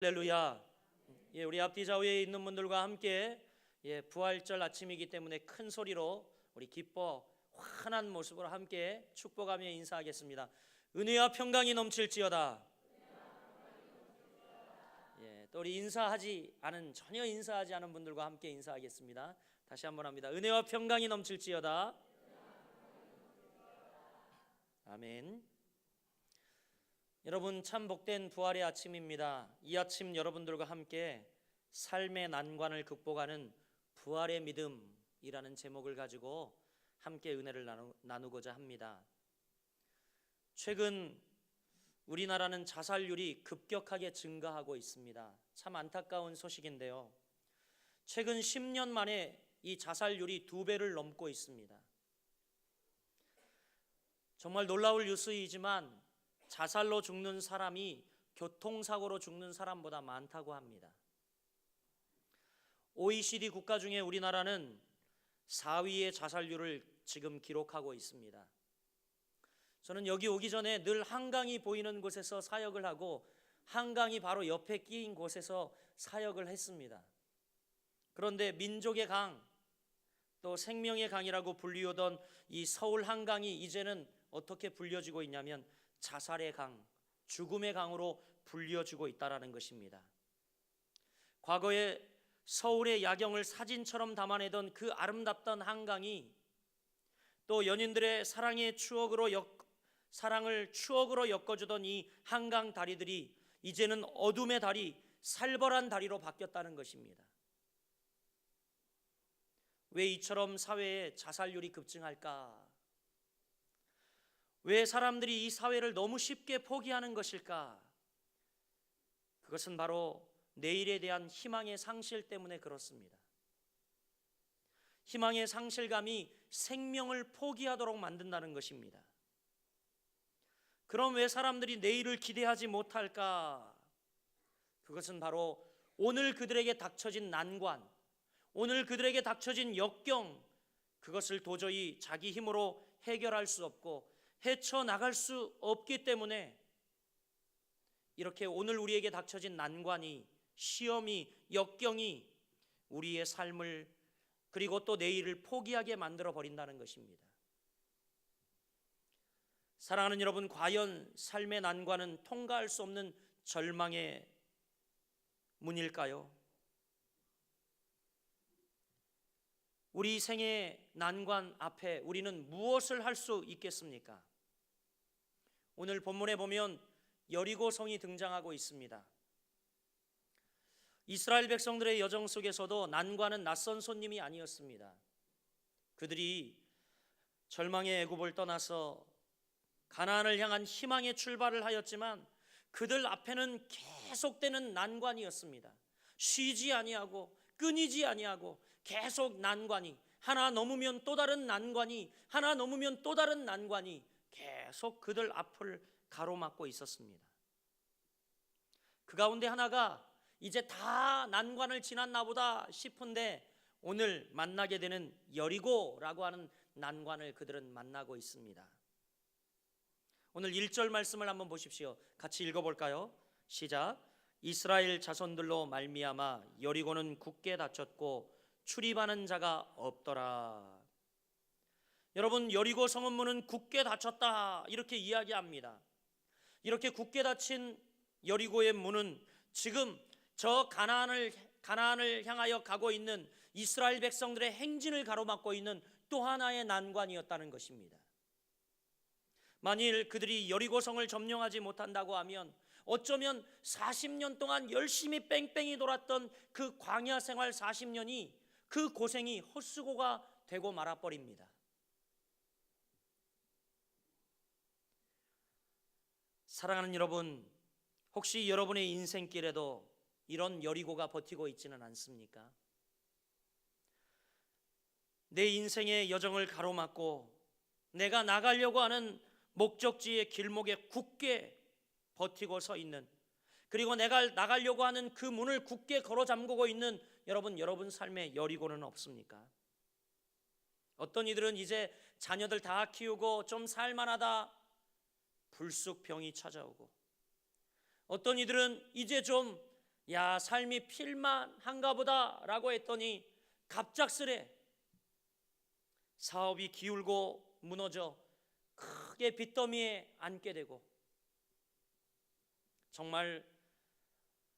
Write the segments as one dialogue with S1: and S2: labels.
S1: 할렐루야. 우리 앞뒤 좌우에 있는 분들과 함께 부활절 아침이기 때문에 큰 소리로 우리 기뻐 환한 모습으로 함께 축복하며 인사하겠습니다. 은혜와 평강이 넘칠지어다. 또 우리 전혀 인사하지 않은 분들과 함께 인사하겠습니다. 다시 한번 합니다. 은혜와 평강이 넘칠지어다. 아멘. 여러분, 참 복된 부활의 아침입니다. 이 아침 여러분들과 함께 삶의 난관을 극복하는 부활의 믿음이라는 제목을 가지고 함께 은혜를 나누고자 합니다. 최근 우리나라는 자살률이 급격하게 증가하고 있습니다. 참 안타까운 소식인데요. 최근 10년 만에 이 자살률이 2배를 넘고 있습니다. 정말 놀라울 뉴스이지만 자살로 죽는 사람이 교통사고로 죽는 사람보다 많다고 합니다. OECD 국가 중에 우리나라는 4위의 자살률을 지금 기록하고 있습니다. 저는 여기 오기 전에 늘 한강이 보이는 곳에서 사역을 하고 한강이 바로 옆에 끼인 곳에서 사역을 했습니다. 그런데 민족의 강, 또 생명의 강이라고 불리우던 이 서울 한강이 이제는 어떻게 불려지고 있냐면 자살의 강, 죽음의 강으로 불려지고 있다는 것입니다. 과거에 서울의 야경을 사진처럼 담아내던 그 아름답던 한강이 또 연인들의 사랑을 추억으로 엮어주던 이 한강 다리들이 이제는 어둠의 다리, 살벌한 다리로 바뀌었다는 것입니다. 왜 이처럼 사회에 자살률이 급증할까? 왜 사람들이 이 사회를 너무 쉽게 포기하는 것일까? 그것은 바로 내일에 대한 희망의 상실 때문에 그렇습니다. 희망의 상실감이 생명을 포기하도록 만든다는 것입니다. 그럼 왜 사람들이 내일을 기대하지 못할까? 그것은 바로 오늘 그들에게 닥쳐진 난관, 오늘 그들에게 닥쳐진 역경, 그것을 도저히 자기 힘으로 해결할 수 없고 헤쳐나갈 수 없기 때문에 이렇게 오늘 우리에게 닥쳐진 난관이, 시험이, 역경이 우리의 삶을 그리고 또 내일을 포기하게 만들어 버린다는 것입니다. 사랑하는 여러분, 과연 삶의 난관은 통과할 수 없는 절망의 문일까요? 우리 생의 난관 앞에 우리는 무엇을 할 수 있겠습니까? 오늘 본문에 보면 여리고성이 등장하고 있습니다. 이스라엘 백성들의 여정 속에서도 난관은 낯선 손님이 아니었습니다. 그들이 절망의 애굽을 떠나서 가나안을 향한 희망의 출발을 하였지만 그들 앞에는 계속되는 난관이었습니다. 쉬지 아니하고 끊이지 아니하고 계속 난관이, 하나 넘으면 또 다른 난관이, 하나 넘으면 또 다른 난관이 계속 그들 앞을 가로막고 있었습니다. 그 가운데 하나가 이제 다 난관을 지났나 보다 싶은데 오늘 만나게 되는 여리고라고 하는 난관을 그들은 만나고 있습니다. 오늘 1절 말씀을 한번 보십시오. 같이 읽어볼까요? 시작. 이스라엘 자손들로 말미암아 여리고는 굳게 닫혔고 출입하는 자가 없더라. 여러분, 여리고 성문은 굳게 닫혔다 이렇게 이야기합니다. 이렇게 굳게 닫힌 여리고의 문은 지금 저 가나안을 향하여 가고 있는 이스라엘 백성들의 행진을 가로막고 있는 또 하나의 난관이었다는 것입니다. 만일 그들이 여리고성을 점령하지 못한다고 하면 어쩌면 40년 동안 열심히 뺑뺑이 돌았던 그 광야 생활 40년이 그 고생이 헛수고가 되고 말아버립니다. 사랑하는 여러분, 혹시 여러분의 인생길에도 이런 여리고가 버티고 있지는 않습니까? 내 인생의 여정을 가로막고 내가 나가려고 하는 목적지의 길목에 굳게 버티고 서 있는, 그리고 내가 나가려고 하는 그 문을 굳게 걸어 잠그고 있는 여러분 삶에 여리고는 없습니까? 어떤 이들은 이제 자녀들 다 키우고 좀 살만하다, 불쑥 병이 찾아오고, 어떤 이들은 이제 좀 야, 삶이 필만한가 보다라고 했더니 갑작스레 사업이 기울고 무너져 크게 빚더미에 앉게 되고, 정말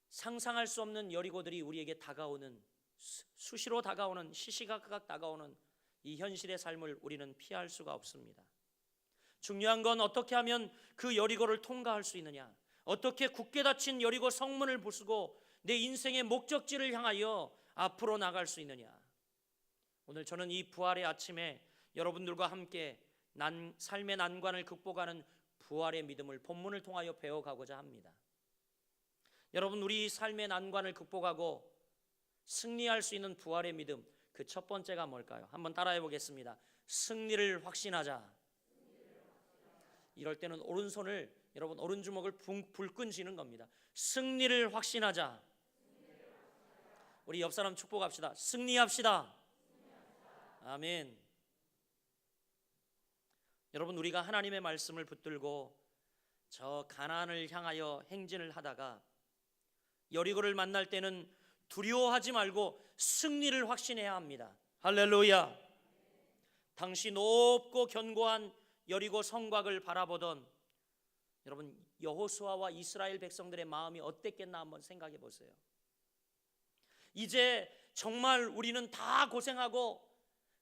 S1: 상상할 수 없는 여리고들이 우리에게 다가오는, 수시로 다가오는, 시시각각 다가오는 이 현실의 삶을 우리는 피할 수가 없습니다. 중요한 건 어떻게 하면 그 여리고를 통과할 수 있느냐, 어떻게 굳게 닫힌 여리고 성문을 부수고 내 인생의 목적지를 향하여 앞으로 나갈 수 있느냐. 오늘 저는 이 부활의 아침에 여러분들과 함께 삶의 난관을 극복하는 부활의 믿음을 본문을 통하여 배워가고자 합니다. 여러분, 우리 삶의 난관을 극복하고 승리할 수 있는 부활의 믿음, 그 첫 번째가 뭘까요? 한번 따라해 보겠습니다. 승리를 확신하자. 이럴 때는 오른손을, 여러분 오른주먹을 불끈 쥐는 겁니다. 승리를 확신하자. 우리 옆 사람 축복합시다. 승리합시다. 아멘. 여러분, 우리가 하나님의 말씀을 붙들고 저 가나안을 향하여 행진을 하다가 여리고를 만날 때는 두려워하지 말고 승리를 확신해야 합니다. 할렐루야. 당시 높고 견고한 여리고 성곽을 바라보던 여러분, 여호수아와 이스라엘 백성들의 마음이 어땠겠나 한번 생각해 보세요. 이제 정말 우리는 다 고생하고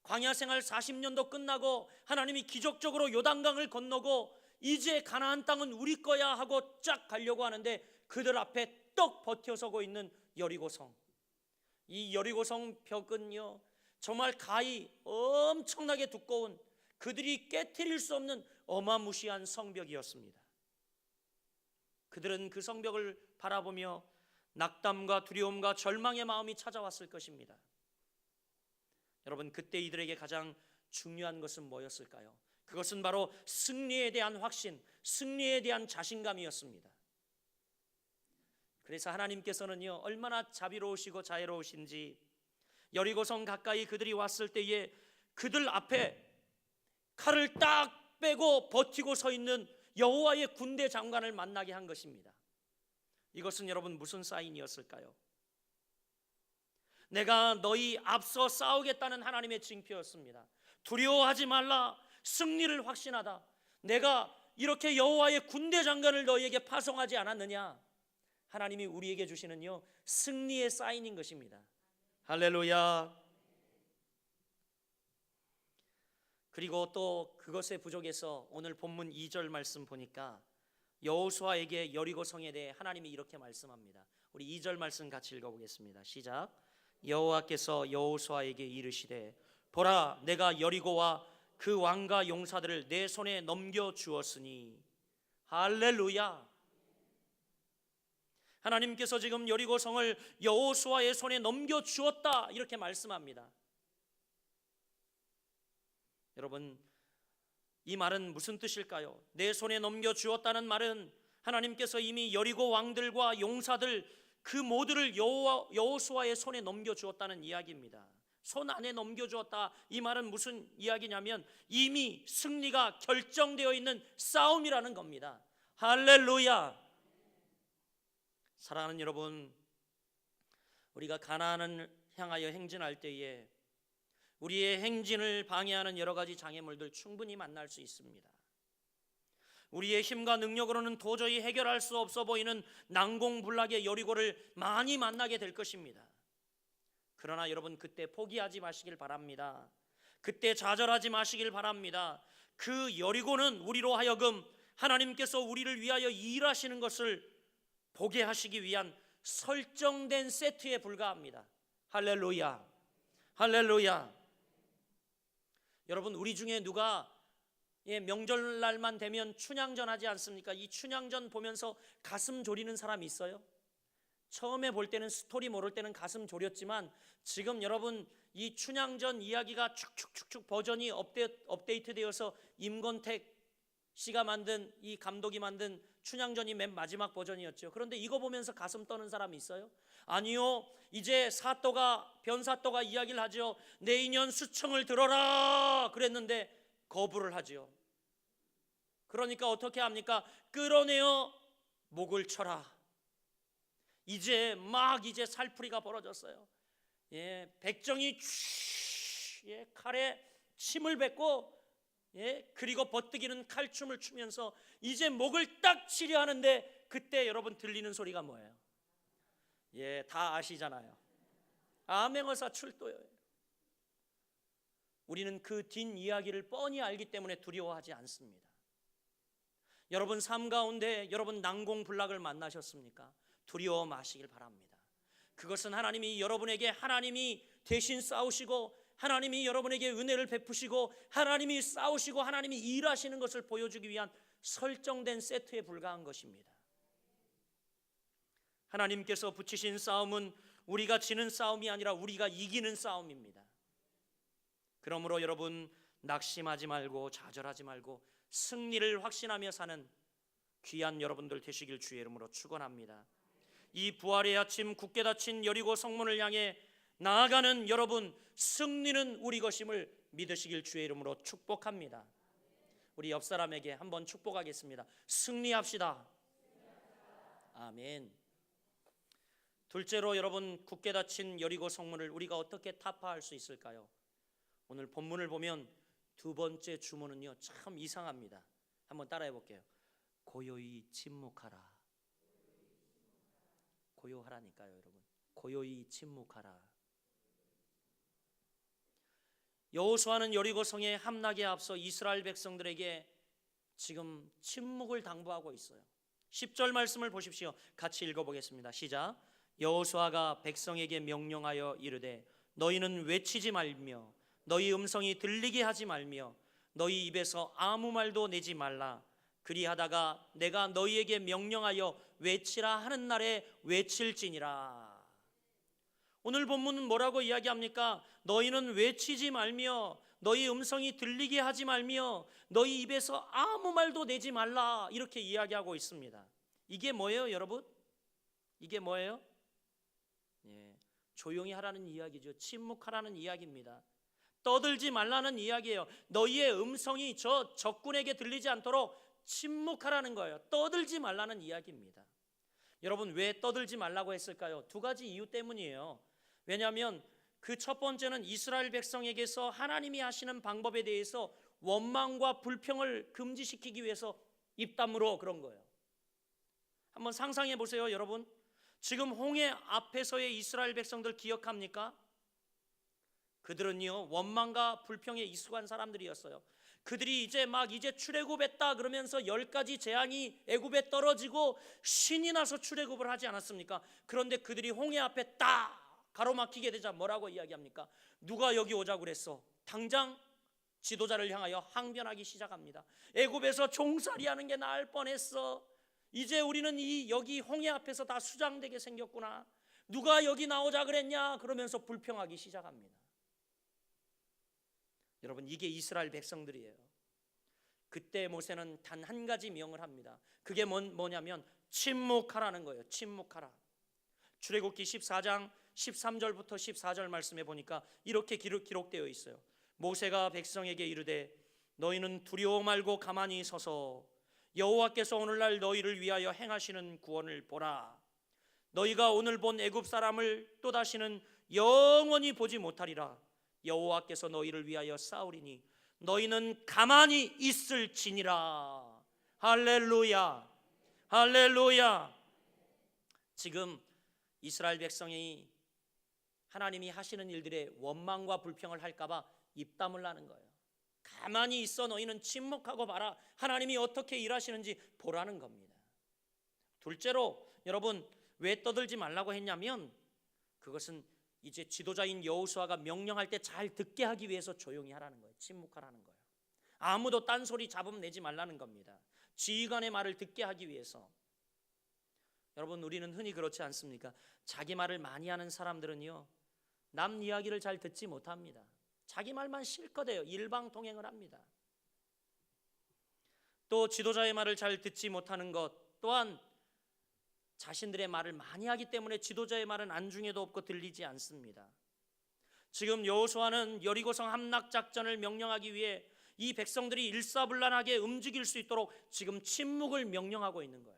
S1: 광야 생활 40년도 끝나고 하나님이 기적적으로 요단강을 건너고 이제 가나안 땅은 우리 거야 하고 쫙 가려고 하는데 그들 앞에 떡 버텨서고 있는 여리고성. 이 여리고성 벽은요, 정말 가히 엄청나게 두꺼운, 그들이 깨트릴 수 없는 어마무시한 성벽이었습니다. 그들은 그 성벽을 바라보며 낙담과 두려움과 절망의 마음이 찾아왔을 것입니다. 여러분, 그때 이들에게 가장 중요한 것은 뭐였을까요? 그것은 바로 승리에 대한 확신, 승리에 대한 자신감이었습니다. 그래서 하나님께서는요, 얼마나 자비로우시고 자애로우신지 여리고성 가까이 그들이 왔을 때에 그들 앞에 칼을 딱 빼고 버티고 서 있는 여호와의 군대 장관을 만나게 한 것입니다. 이것은 여러분 무슨 사인이었을까요? 내가 너희 앞서 싸우겠다는 하나님의 징표였습니다. 두려워하지 말라, 승리를 확신하다. 내가 이렇게 여호와의 군대 장관을 너희에게 파송하지 않았느냐. 하나님이 우리에게 주시는요, 승리의 사인인 것입니다. 할렐루야. 그리고 또 그것에 부족해서 오늘 본문 2절 말씀 보니까 여호수아에게 여리고성에 대해 하나님이 이렇게 말씀합니다. 우리 2절 말씀 같이 읽어보겠습니다. 시작. 여호와께서 여호수아에게 이르시되 보라, 내가 여리고와 그 왕과 용사들을 내 손에 넘겨 주었으니. 할렐루야. 하나님께서 지금 여리고성을 여호수아의 손에 넘겨 주었다, 이렇게 말씀합니다. 여러분, 이 말은 무슨 뜻일까요? 내 손에 넘겨 주었다는 말은 하나님께서 이미 여리고 왕들과 용사들 그 모두를 여호수아의 손에 넘겨 주었다는 이야기입니다. 손 안에 넘겨 주었다, 이 말은 무슨 이야기냐면 이미 승리가 결정되어 있는 싸움이라는 겁니다. 할렐루야. 사랑하는 여러분, 우리가 가나안을 향하여 행진할 때에 우리의 행진을 방해하는 여러 가지 장애물들 충분히 만날 수 있습니다. 우리의 힘과 능력으로는 도저히 해결할 수 없어 보이는 난공불락의 여리고를 많이 만나게 될 것입니다. 그러나 여러분, 그때 포기하지 마시길 바랍니다. 그때 좌절하지 마시길 바랍니다. 그 여리고는 우리로 하여금 하나님께서 우리를 위하여 일하시는 것을 보게 하시기 위한 설정된 세트에 불과합니다. 할렐루야. 할렐루야. 여러분, 우리 중에 누가 명절날만 되면 춘향전 하지 않습니까? 이 춘향전 보면서 가슴 졸이는 사람 있어요? 처음에 볼 때는, 스토리 모를 때는 가슴 졸였지만 지금 여러분 이 춘향전 이야기가 축축축축 버전이 업데이트 되어서 임권택 씨가 만든, 이 감독이 만든 춘향전이 맨 마지막 버전이었죠. 그런데 이거 보면서 가슴 떠는 사람이 있어요? 아니요. 이제 변사또가 이야기를 하죠. 내 인연 수청을 들어라 그랬는데 거부를 하죠. 그러니까 어떻게 합니까? 끌어내어 목을 쳐라. 이제 살풀이가 벌어졌어요. 백정이 칼에 침을 뱉고 그리고 버뜩이는 칼춤을 추면서 이제 목을 딱 치려 하는데, 그때 여러분 들리는 소리가 뭐예요? 다 아시잖아요. 암행어사 출도예요. 우리는 그 뒷이야기를 뻔히 알기 때문에 두려워하지 않습니다. 여러분 삶 가운데 여러분 난공불락을 만나셨습니까? 두려워 마시길 바랍니다. 그것은 하나님이 여러분에게 하나님이 대신 싸우시고, 하나님이 여러분에게 은혜를 베푸시고, 하나님이 싸우시고 하나님이 일하시는 것을 보여주기 위한 설정된 세트에 불과한 것입니다. 하나님께서 붙이신 싸움은 우리가 지는 싸움이 아니라 우리가 이기는 싸움입니다. 그러므로 여러분 낙심하지 말고 좌절하지 말고 승리를 확신하며 사는 귀한 여러분들 되시길 주의 이름으로 축원합니다. 이 부활의 아침 굳게 닫힌 여리고 성문을 향해 나아가는 여러분, 승리는 우리 것임을 믿으시길 주의 이름으로 축복합니다. 우리 옆 사람에게 한번 축복하겠습니다. 승리합시다. 아멘. 둘째로 여러분, 굳게 닫힌 여리고 성문을 우리가 어떻게 타파할 수 있을까요? 오늘 본문을 보면 두 번째 주문은요 참 이상합니다. 한번 따라해 볼게요. 고요히 침묵하라. 고요하라니까요 여러분. 고요히 침묵하라. 여호수아는 여리고성의 함락에 앞서 이스라엘 백성들에게 지금 침묵을 당부하고 있어요. 10절 말씀을 보십시오. 같이 읽어보겠습니다. 시작. 여호수아가 백성에게 명령하여 이르되 너희는 외치지 말며 너희 음성이 들리게 하지 말며 너희 입에서 아무 말도 내지 말라. 그리하다가 내가 너희에게 명령하여 외치라 하는 날에 외칠지니라. 오늘 본문은 뭐라고 이야기합니까? 너희는 외치지 말며 너희 음성이 들리게 하지 말며 너희 입에서 아무 말도 내지 말라, 이렇게 이야기하고 있습니다. 이게 뭐예요 여러분? 이게 뭐예요? 조용히 하라는 이야기죠. 침묵하라는 이야기입니다. 떠들지 말라는 이야기예요. 너희의 음성이 저 적군에게 들리지 않도록 침묵하라는 거예요. 떠들지 말라는 이야기입니다. 여러분 왜 떠들지 말라고 했을까요? 두 가지 이유 때문이에요. 왜냐하면 그 첫 번째는 이스라엘 백성에게서 하나님이 하시는 방법에 대해서 원망과 불평을 금지시키기 위해서 입 다물어 그런 거예요. 한번 상상해 보세요 여러분. 지금 홍해 앞에서의 이스라엘 백성들 기억합니까? 그들은요 원망과 불평에 익숙한 사람들이었어요. 그들이 이제 출애굽했다 그러면서 10가지 재앙이 애굽에 떨어지고 신이 나서 출애굽을 하지 않았습니까? 그런데 그들이 홍해 앞에 딱 가로막히게 되자 뭐라고 이야기합니까? 누가 여기 오자고 그랬어? 당장 지도자를 향하여 항변하기 시작합니다. 애굽에서 종살이하는 게 나을 뻔했어. 이제 우리는 여기 홍해 앞에서 다 수장되게 생겼구나. 누가 여기 나오자 그랬냐? 그러면서 불평하기 시작합니다. 여러분 이게 이스라엘 백성들이에요. 그때 모세는 단 한 가지 명을 합니다. 그게 뭐냐면 침묵하라는 거예요. 침묵하라. 출애굽기 14장 13절부터 14절 말씀에 보니까 이렇게 기록되어 있어요. 모세가 백성에게 이르되 너희는 두려워 말고 가만히 서서 여호와께서 오늘날 너희를 위하여 행하시는 구원을 보라. 너희가 오늘 본 애굽 사람을 또다시는 영원히 보지 못하리라. 여호와께서 너희를 위하여 싸우리니 너희는 가만히 있을지니라. 할렐루야, 할렐루야. 지금 이스라엘 백성이 하나님이 하시는 일들에 원망과 불평을 할까봐 입 다물라는 거예요. 가만히 있어, 너희는 침묵하고 봐라. 하나님이 어떻게 일하시는지 보라는 겁니다. 둘째로 여러분 왜 떠들지 말라고 했냐면 그것은 이제 지도자인 여호수아가 명령할 때 잘 듣게 하기 위해서 조용히 하라는 거예요. 침묵하라는 거예요. 아무도 딴소리 잡음 내지 말라는 겁니다. 지휘관의 말을 듣게 하기 위해서. 여러분 우리는 흔히 그렇지 않습니까? 자기 말을 많이 하는 사람들은요 남 이야기를 잘 듣지 못합니다. 자기 말만 실컷 해요. 일방통행을 합니다. 또 지도자의 말을 잘 듣지 못하는 것 또한 자신들의 말을 많이 하기 때문에 지도자의 말은 안중에도 없고 들리지 않습니다. 지금 여호수아는 여리고성 함락 작전을 명령하기 위해 이 백성들이 일사불란하게 움직일 수 있도록 지금 침묵을 명령하고 있는 거예요.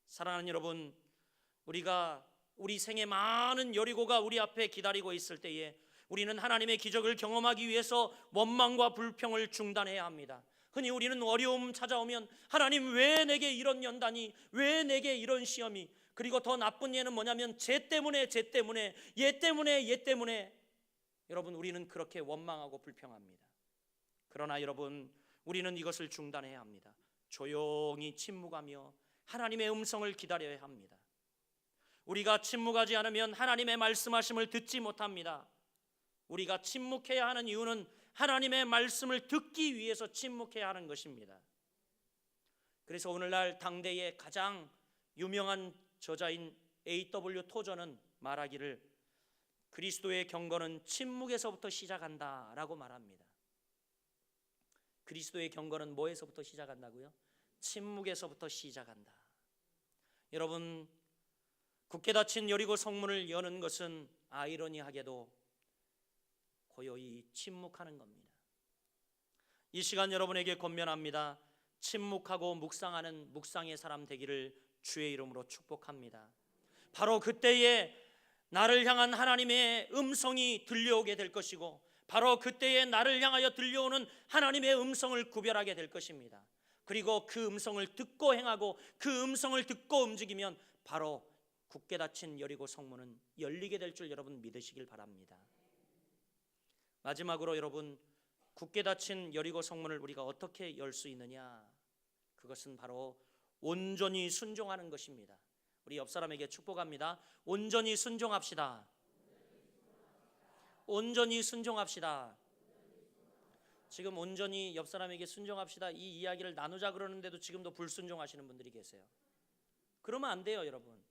S1: 사랑하는 여러분, 우리 생에 많은 여리고가 우리 앞에 기다리고 있을 때에 우리는 하나님의 기적을 경험하기 위해서 원망과 불평을 중단해야 합니다. 흔히 우리는 어려움 찾아오면 하나님 왜 내게 이런 연단이, 왜 내게 이런 시험이, 그리고 더 나쁜 예는 뭐냐면 얘 때문에 여러분, 우리는 그렇게 원망하고 불평합니다. 그러나 여러분, 우리는 이것을 중단해야 합니다. 조용히 침묵하며 하나님의 음성을 기다려야 합니다. 우리가 침묵하지 않으면 하나님의 말씀하심을 듣지 못합니다. 우리가 침묵해야 하는 이유는 하나님의 말씀을 듣기 위해서 침묵해야 하는 것입니다. 그래서 오늘날 당대의 가장 유명한 저자인 A.W. 토저는 말하기를 그리스도의 경건은 침묵에서부터 시작한다라고 말합니다. 그리스도의 경건은 뭐에서부터 시작한다고요? 침묵에서부터 시작한다. 여러분, 굳게 닫힌 여리고 성문을 여는 것은 아이러니하게도 고요히 침묵하는 겁니다. 이 시간 여러분에게 권면합니다. 침묵하고 묵상하는 묵상의 사람 되기를 주의 이름으로 축복합니다. 바로 그때에 나를 향한 하나님의 음성이 들려오게 될 것이고, 바로 그때에 나를 향하여 들려오는 하나님의 음성을 구별하게 될 것입니다. 그리고 그 음성을 듣고 행하고 그 음성을 듣고 움직이면 바로 굳게 닫힌 여리고 성문은 열리게 될 줄 여러분 믿으시길 바랍니다. 마지막으로 여러분, 굳게 닫힌 여리고 성문을 우리가 어떻게 열 수 있느냐? 그것은 바로 온전히 순종하는 것입니다. 우리 옆 사람에게 축복합니다. 온전히 순종합시다. 온전히 순종합시다. 지금 온전히 옆 사람에게 순종합시다 이 이야기를 나누자 그러는데도 지금도 불순종하시는 분들이 계세요. 그러면 안 돼요, 여러분.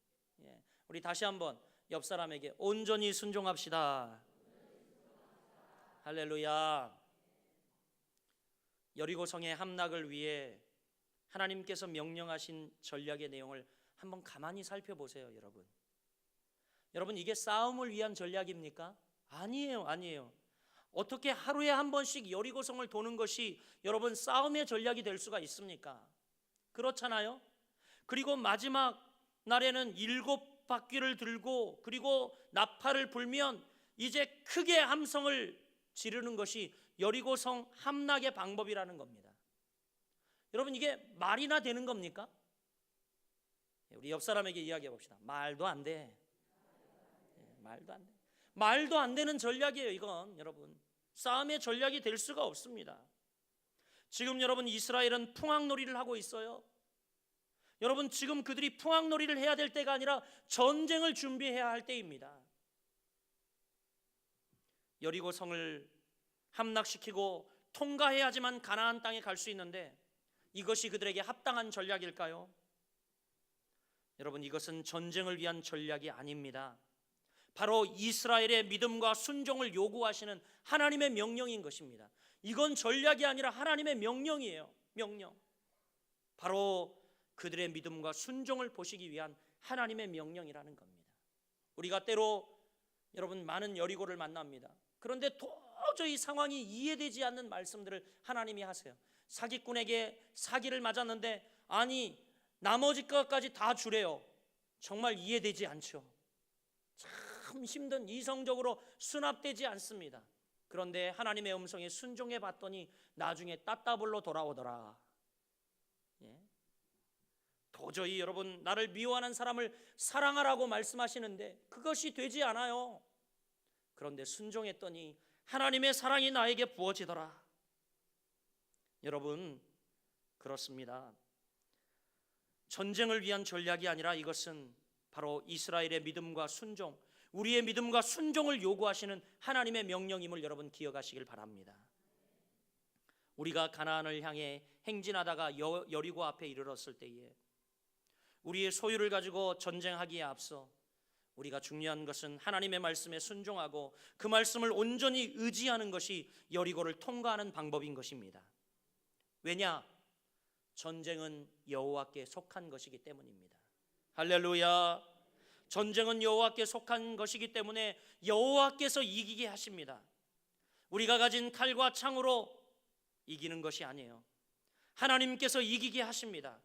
S1: 우리 다시 한번 옆 사람에게 온전히 순종합시다. 할렐루야. 여리고성의 함락을 위해 하나님께서 명령하신 전략의 내용을 한번 가만히 살펴보세요, 여러분. 여러분, 이게 싸움을 위한 전략입니까? 아니에요. 어떻게 하루에 한 번씩 여리고성을 도는 것이 여러분 싸움의 전략이 될 수가 있습니까? 그렇잖아요. 그리고 마지막 날에는 7바퀴를 들고 그리고 나팔을 불면 이제 크게 함성을 지르는 것이 여리고성 함락의 방법이라는 겁니다. 여러분, 이게 말이나 되는 겁니까? 우리 옆 사람에게 이야기해 봅시다. 말도 안 돼. 말도 안 되는 전략이에요, 이건. 여러분, 싸움의 전략이 될 수가 없습니다. 지금 여러분, 이스라엘은 풍악놀이를 하고 있어요. 여러분, 지금 그들이 풍악놀이를 해야 될 때가 아니라 전쟁을 준비해야 할 때입니다. 여리고성을 함락시키고 통과해야지만 가나안 땅에 갈 수 있는데 이것이 그들에게 합당한 전략일까요? 여러분, 이것은 전쟁을 위한 전략이 아닙니다. 바로 이스라엘의 믿음과 순종을 요구하시는 하나님의 명령인 것입니다. 이건 전략이 아니라 하나님의 명령이에요. 명령. 바로 그들의 믿음과 순종을 보시기 위한 하나님의 명령이라는 겁니다. 우리가 때로 여러분 많은 여리고를 만납니다. 그런데 도저히 상황이 이해되지 않는 말씀들을 하나님이 하세요. 사기꾼에게 사기를 맞았는데 아니 나머지 것까지 다 주래요. 정말 이해되지 않죠. 참 힘든, 이성적으로 수납되지 않습니다. 그런데 하나님의 음성에 순종해 봤더니 나중에 따따블로 돌아오더라. 도저히 여러분 나를 미워하는 사람을 사랑하라고 말씀하시는데 그것이 되지 않아요. 그런데 순종했더니 하나님의 사랑이 나에게 부어지더라. 여러분, 그렇습니다. 전쟁을 위한 전략이 아니라 이것은 바로 이스라엘의 믿음과 순종, 우리의 믿음과 순종을 요구하시는 하나님의 명령임을 여러분 기억하시길 바랍니다. 우리가 가나안을 향해 행진하다가 여리고 앞에 이르렀을 때에 우리의 소유를 가지고 전쟁하기에 앞서 우리가 중요한 것은 하나님의 말씀에 순종하고 그 말씀을 온전히 의지하는 것이 여리고를 통과하는 방법인 것입니다. 왜냐? 전쟁은 여호와께 속한 것이기 때문입니다. 할렐루야. 전쟁은 여호와께 속한 것이기 때문에 여호와께서 이기게 하십니다. 우리가 가진 칼과 창으로 이기는 것이 아니에요. 하나님께서 이기게 하십니다.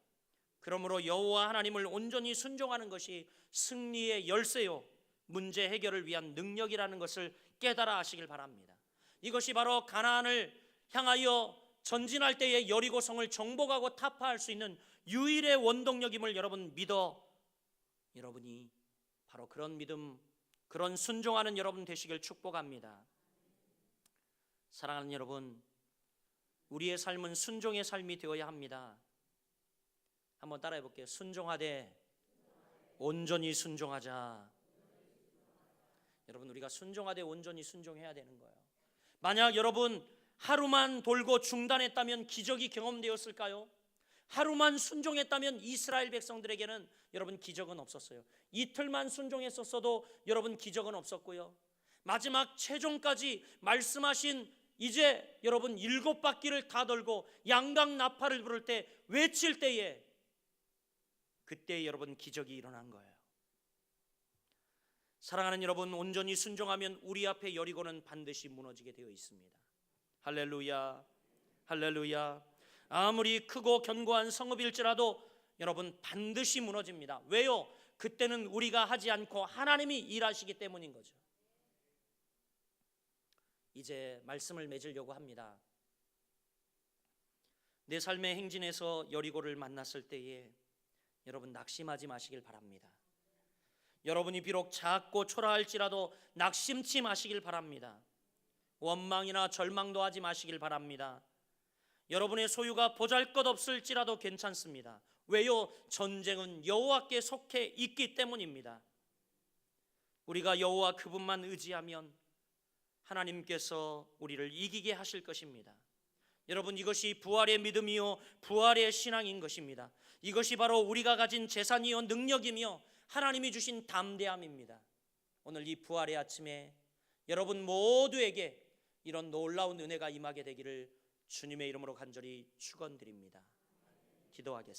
S1: 그러므로 여호와 하나님을 온전히 순종하는 것이 승리의 열쇠요, 문제 해결을 위한 능력이라는 것을 깨달아 하시길 바랍니다. 이것이 바로 가나안을 향하여 전진할 때에 여리고성을 정복하고 타파할 수 있는 유일의 원동력임을 여러분 믿어 여러분이 바로 그런 믿음, 그런 순종하는 여러분 되시길 축복합니다. 사랑하는 여러분, 우리의 삶은 순종의 삶이 되어야 합니다. 한번 따라해 볼게요. 순종하되 온전히 순종하자. 여러분, 우리가 순종하되 온전히 순종해야 되는 거예요. 만약 여러분 하루만 돌고 중단했다면 기적이 경험되었을까요? 하루만 순종했다면 이스라엘 백성들에게는 여러분 기적은 없었어요. 이틀만 순종했었어도 여러분 기적은 없었고요. 마지막 최종까지 말씀하신 이제 여러분 7바퀴를 다 돌고 양강 나팔을 부를 때, 외칠 때에 그때 여러분 기적이 일어난 거예요. 사랑하는 여러분, 온전히 순종하면 우리 앞에 여리고는 반드시 무너지게 되어 있습니다. 할렐루야, 할렐루야. 아무리 크고 견고한 성읍일지라도 여러분 반드시 무너집니다. 왜요? 그때는 우리가 하지 않고 하나님이 일하시기 때문인 거죠. 이제 말씀을 맺으려고 합니다. 내 삶의 행진에서 여리고를 만났을 때에 여러분 낙심하지 마시길 바랍니다. 여러분이 비록 작고 초라할지라도 낙심치 마시길 바랍니다. 원망이나 절망도 하지 마시길 바랍니다. 여러분의 소유가 보잘것없을지라도 괜찮습니다. 왜요? 전쟁은 여호와께 속해 있기 때문입니다. 우리가 여호와 그분만 의지하면 하나님께서 우리를 이기게 하실 것입니다. 여러분, 이것이 부활의 믿음이요 부활의 신앙인 것입니다. 이것이 바로 우리가 가진 재산이요 능력이며 하나님이 주신 담대함입니다. 오늘 이 부활의 아침에 여러분 모두에게 이런 놀라운 은혜가 임하게 되기를 주님의 이름으로 간절히 축원드립니다. 기도하겠습니다.